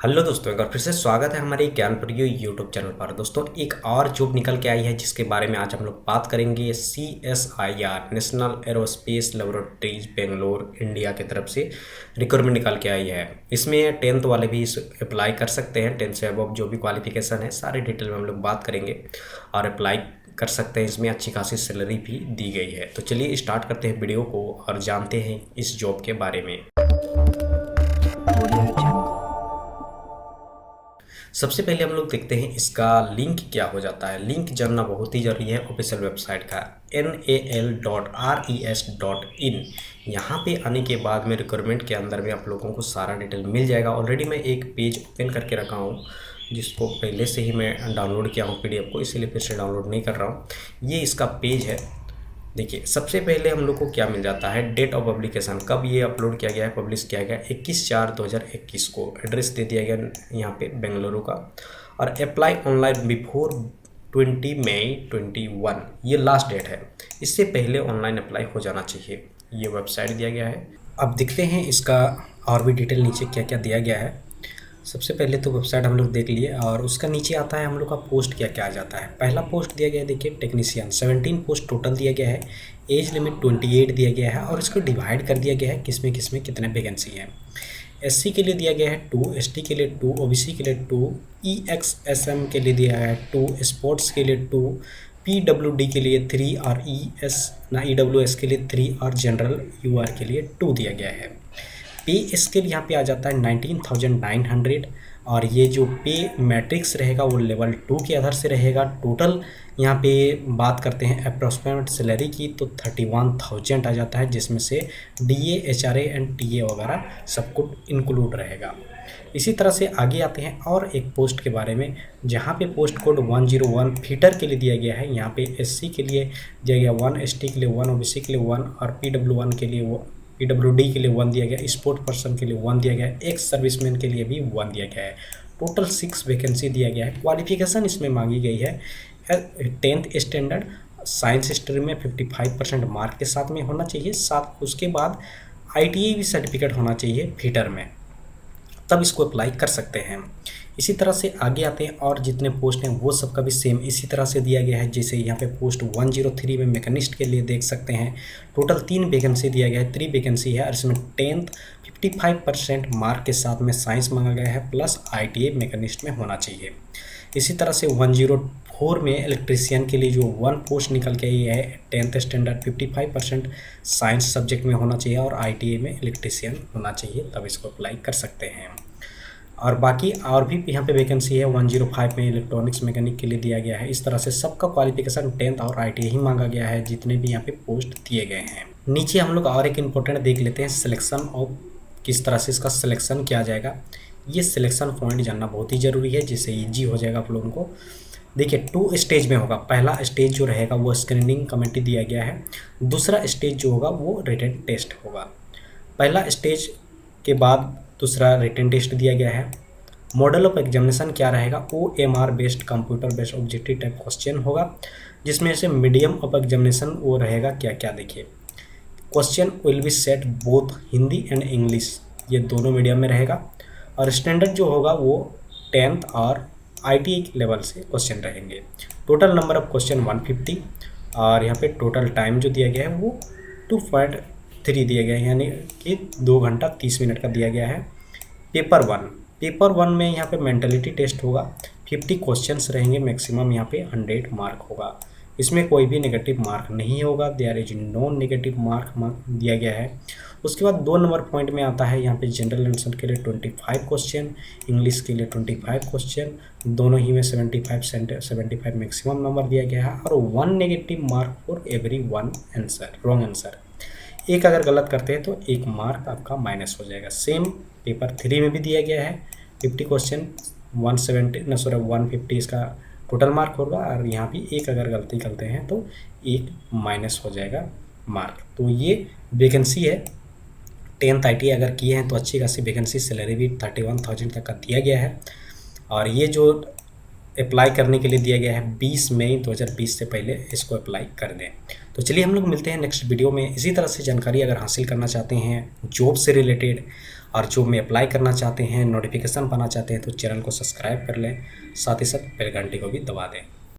Hello दोस्तों, एक बार फिर से स्वागत है हमारे ज्ञानप्रिय यूट्यूब चैनल पर। दोस्तों, एक और जॉब निकल के आई है जिसके बारे में आज हम लोग बात करेंगे। CSIR national aerospace laboratories Bangalore India की तरफ से रिक्वायरमेंट निकल के आई है। इसमें 10th वाले भी इस अप्लाई कर सकते हैं। 10th से अबव जो भी क्वालिफिकेशन है सारी डिटेल में हम लोग बात करेंगे और अप्लाई कर सकते हैं। इसमें अच्छी खासी सैलरी भी दी गई है। तो चलिए स्टार्ट करते हैं वीडियो को और जानते हैं इस जॉब के बारे में। सबसे पहले हम लोग देखते हैं इसका लिंक क्या हो जाता है। लिंक जानना बहुत ही जरूरी है ऑफिशियल वेबसाइट का nal.res.in। यहाँ पे आने के बाद में रिक्वायरमेंट के अंदर में आप लोगों को सारा डिटेल मिल जाएगा। ऑलरेडी मैं एक पेज ओपन करके रखा हूँ जिसको पहले से ही मैं डाउनलोड किया हूँ PDF को, इसीलिए फिर से डाउनलोड नहीं कर रहा हूँ। ये इसका पेज है। देखिए, सबसे पहले हम लोग को क्या मिल जाता है, डेट ऑफ पब्लिकेशन, कब ये अपलोड किया गया है, पब्लिश किया गया 21/4/2021 को। एड्रेस दे दिया गया यहाँ पे बेंगलुरु का। और अप्लाई ऑनलाइन बिफोर 20 मई 21, ये लास्ट डेट है। इससे पहले ऑनलाइन अप्लाई हो जाना चाहिए। ये वेबसाइट दिया गया है। अब देखते हैं इसका और भी डिटेल नीचे क्या क्या दिया गया है। सबसे पहले तो वेबसाइट हम लोग देख लिए और उसका नीचे आता है हम लोग का पोस्ट क्या क्या आ जाता है। पहला पोस्ट दिया गया है, देखिए टेक्नीशियन, 17 पोस्ट टोटल दिया गया है। एज लिमिट 28 दिया गया है और इसको डिवाइड कर दिया गया है किसमें कितने वैकेंसी है। SC के लिए दिया गया है 2, ST के लिए 2, OBC के लिए 2, EXSM के लिए दिया है 2, स्पोर्ट्स के लिए 2, PWD के लिए 3 और EWS के लिए 3 और जनरल UR के लिए 2 दिया गया है। पे स्केल यहाँ पे आ जाता है 19,900 और ये जो पे मैट्रिक्स रहेगा वो लेवल 2 के आधार से रहेगा। टोटल यहाँ पे बात करते हैं अप्रॉक्सीमेट सैलरी की तो 31,000 आ जाता है, जिसमें से DA HRA एंड TA वगैरह सब कुछ इंक्लूड रहेगा। इसी तरह से आगे आते हैं और एक पोस्ट के बारे में, जहाँ पे पोस्ट कोड 101 फीटर के लिए दिया गया है। यहाँ पे SC के लिए दिया गया 1, ST के लिए 1, OBC के लिए 1 और PWD के लिए 1 दिया गया, स्पोर्ट पर्सन के लिए 1 दिया गया, एक्स सर्विसमैन के लिए भी 1 दिया गया है। टोटल 6 वैकेंसी दिया गया है। क्वालिफिकेशन इसमें मांगी गई है 10th स्टैंडर्ड, साइंस स्ट्रीम में 55% मार्क के साथ में होना चाहिए। साथ उसके बाद ITI भी सर्टिफिकेट होना चाहिए फिटर में, तब इसको अप्लाई कर सकते हैं। इसी तरह से आगे आते हैं और जितने पोस्ट हैं वो सबका भी सेम इसी तरह से दिया गया है। जैसे यहाँ पे पोस्ट 103 में मैकेनिस्ट के लिए देख सकते हैं। टोटल 3 वैकेंसी दिया गया है, 3 वैकेंसी है और इसमें 10th 55% मार्क के साथ में साइंस मांगा गया है प्लस ITI मैकेनिस्ट में होना चाहिए। इसी तरह से 104 में इलेक्ट्रीशियन के लिए जो 1 पोस्ट निकल के आई है 10th स्टैंडर्ड 55% साइंस सब्जेक्ट में होना चाहिए और ITI में इलेक्ट्रीशियन होना चाहिए, तब इसको अप्लाई कर सकते हैं। और बाकी और भी यहाँ पे वैकेंसी है 105 में इलेक्ट्रॉनिक्स मैकेनिक के लिए दिया गया है। इस तरह से सबका क्वालिफिकेशन 10th और ITI ही मांगा गया है जितने भी यहाँ पे पोस्ट दिए गए हैं। नीचे हम लोग और एक इम्पोर्टेंट देख लेते हैं, सिलेक्शन ऑफ, किस तरह से इसका सिलेक्शन किया जाएगा। ये सिलेक्शन पॉइंट जानना बहुत ही ज़रूरी है, जिससे ईजी हो जाएगा आप लोगों को। देखिए 2 स्टेज में होगा। पहला स्टेज जो रहेगा वो स्क्रीनिंग कमेटी दिया गया है। दूसरा स्टेज जो होगा वो रिटन टेस्ट होगा। पहला स्टेज के बाद दूसरा रिटन टेस्ट दिया गया है। मॉडल ऑफ एग्जामिनेशन क्या रहेगा, OMR based computer based objective type question होगा, जिसमें से मीडियम ऑफ एग्जामिनेशन वो रहेगा क्या क्या। देखिए, question will be set both Hindi and English, ये दोनों मीडियम में रहेगा। और स्टैंडर्ड जो होगा वो 10th और ITI लेवल से क्वेश्चन रहेंगे। टोटल नंबर ऑफ क्वेश्चन 150 और यहाँ पे टोटल टाइम जो दिया गया है वो 2.3 दिया गया है, यानी कि 2 घंटा 30 मिनट का दिया गया है। पेपर 1 में यहाँ पे मेंटलिटी टेस्ट होगा। 50 क्वेश्चंस रहेंगे, मैक्सिमम यहाँ पे 100 मार्क होगा। इसमें कोई भी नेगेटिव मार्क नहीं होगा, there is no negative mark दिया गया है। उसके बाद 2 नंबर पॉइंट में आता है यहाँ पे जनरल आंसर के लिए 25 क्वेश्चन, इंग्लिश के लिए 25 क्वेश्चन, दोनों ही में 75 मैक्सिमम नंबर दिया गया है। और 1 negative mark for every 1 answer, wrong answer. एक अगर गलत करते हैं तो 1 मार्क आपका माइनस हो जाएगा। सेम पेपर 3 में भी दिया गया है। 50 क्वेश्चन 150 इसका टोटल मार्क होगा और यहाँ भी एक अगर गलती करते हैं तो 1 माइनस हो जाएगा मार्क। तो ये वैकेंसी है। 10th ITI अगर किए हैं तो अच्छी खासी वैकेंसी, सैलरी भी 31,000 तक का दिया गया है। और ये जो अप्लाई करने के लिए दिया गया है 20 मई 2020 से पहले इसको अप्लाई कर दें। तो चलिए हम लोग मिलते हैं नेक्स्ट वीडियो में। इसी तरह से जानकारी अगर हासिल करना चाहते हैं जॉब से रिलेटेड और जॉब में अप्लाई करना चाहते हैं, नोटिफिकेशन पाना चाहते हैं, तो चैनल को सब्सक्राइब कर लें, साथ ही साथ बेल घंटी को भी दबा दें।